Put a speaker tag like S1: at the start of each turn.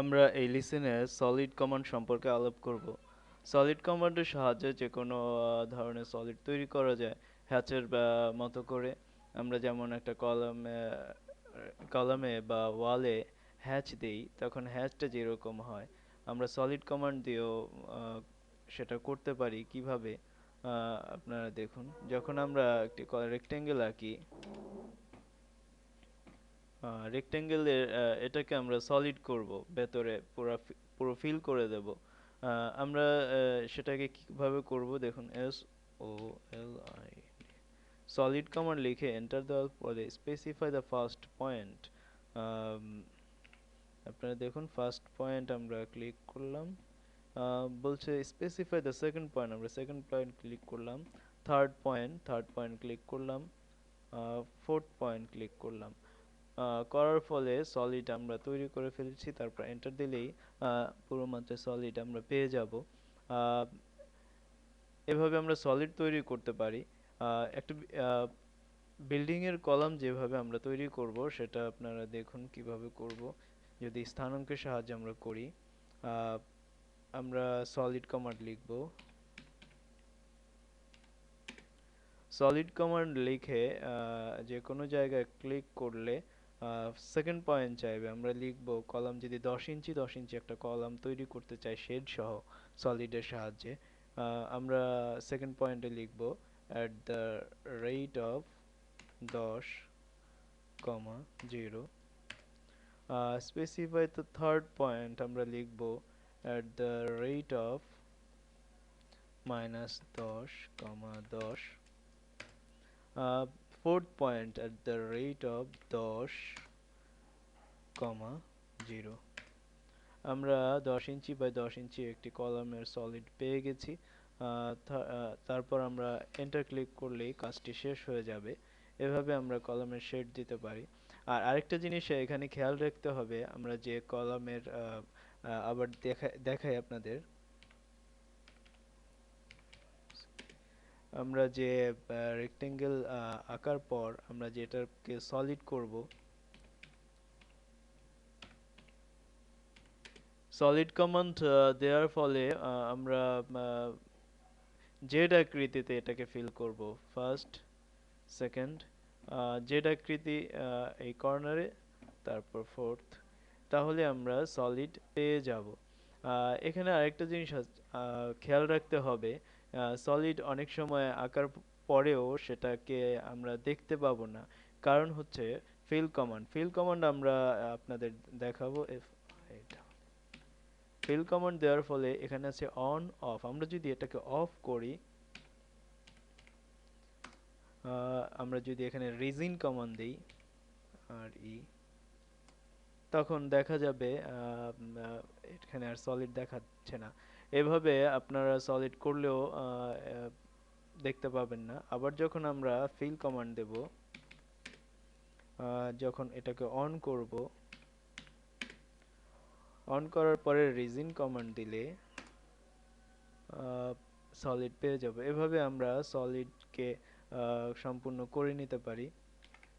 S1: আমরা এই লিসেনে solid command সম্পর্কে আলাপ করব। সলিড কমান্ডের সাহায্যে যে কোনো ধরনের সলিড তৈরি করা যায় হ্যাচের মতো করে। আমরা যেমন একটা কলামে বা ওয়ালে হ্যাচ দেই, তখন হ্যাচটা যেরকম হয় আমরা সলিড কমান্ড দিয়েও সেটা করতে পারি। কিভাবে আপনারা দেখুন, যখন আমরা একটি রেক্টেঙ্গেল আঁকি, রেক্টেঙ্গেলের এটাকে আমরা সলিড করব, ভেতরে পুরো ফিল করে দেব। আমরা সেটাকে কিভাবে করব দেখুন, SOLID সলিড কমান্ড লিখে এন্টার দেওয়ার পরে স্পেসিফাই দ্য ফার্স্ট পয়েন্ট। আপনারা দেখুন ফার্স্ট পয়েন্ট আমরা ক্লিক করলাম, বলছে স্পেসিফাই দ্য সেকেন্ড পয়েন্ট, আমরা সেকেন্ড পয়েন্ট ক্লিক করলাম। থার্ড পয়েন্ট ক্লিক করলাম। ফোর্থ পয়েন্ট ক্লিক করলাম। করার ফলে সলিড আমরা তৈরি করে ফেলছি। তারপর এন্টার দিলেই পুরো মাত্রায় সলিড আমরা পেয়ে যাব। এভাবে আমরা সলিড তৈরি করতে পারি। একটা বিল্ডিং এর কলাম যেভাবে আমরা তৈরি করব সেটা আপনারা দেখুন কিভাবে করব। যদি স্থানাঙ্কের সাহায্যে আমরা করি, আমরা সলিড কমান্ড লিখব। সলিড কমান্ড লিখে যে কোনো জায়গায় ক্লিক করলে সেকেন্ড পয়েন্ট চাইবে। আমরা লিখব কলাম যদি 10 ইঞ্চি একটা কলাম তৈরি করতে চাই শেড সহ সলিডের সাহায্যে, আমরা সেকেন্ড পয়েন্টে লিখব at the rate of 10,0। Specify the third point, আমরা লিখব at the rate of -10,10। fourth point at the rate of 10,0। আমরা 10 ইঞ্চি বাই 10 ইঞ্চি একটি কলামের সলিড পেয়ে গেছি। তারপর আমরা এন্টার ক্লিক করলেই কাজটি শেষ হয়ে যাবে। এভাবে আমরা কলামের শেড দিতে পারি। আর আরেকটা জিনিস এখানে খেয়াল রাখতে হবে, আমরা যে কলামের আবার দেখাই আপনাদের, আমরা যে রেক্টেঙ্গেল আঁকার পর আমরা যেটাকে সলিড করব, সলিড কমান্ড দেওয়ার ফলে আমরা জেড আকৃতিতে এটাকে ফিল করব। ফার্স্ট, সেকেন্ড, জেড আকৃতি এই কর্নারে, তারপর ফোর্থ। তাহলে আমরা সলিড পেয়ে যাব। এখানে আরেকটা জিনিস খেয়াল রাখতে হবে, সলিড অনেক সময় আঁকার পরেও সেটাকে আমরা দেখতে পাবো না। কারণ হচ্ছে ফিল কমান্ড আমরা আপনাদের দেখাবো। ফিল কমান্ড দেওয়ার ফলে এখানে আছে অন অফ। আমরা যদি এটাকে অফ করি, আমরা যদি এখানে রিজিন কমান্ড দিই RE, তখন দেখা যাবে এখানে আর সলিড দেখাচ্ছে না। এভাবে আপনারা সলিড করলেও দেখতে পাবেন না। আবার যখন আমরা ফিল কমান্ড দেব, যখন এটাকে অন করব, অন করার পরে রিজিন কমান্ড দিলে সলিড পেয়ে যাব। এভাবে আমরা সলিডকে সম্পূর্ণ করে নিতে পারি।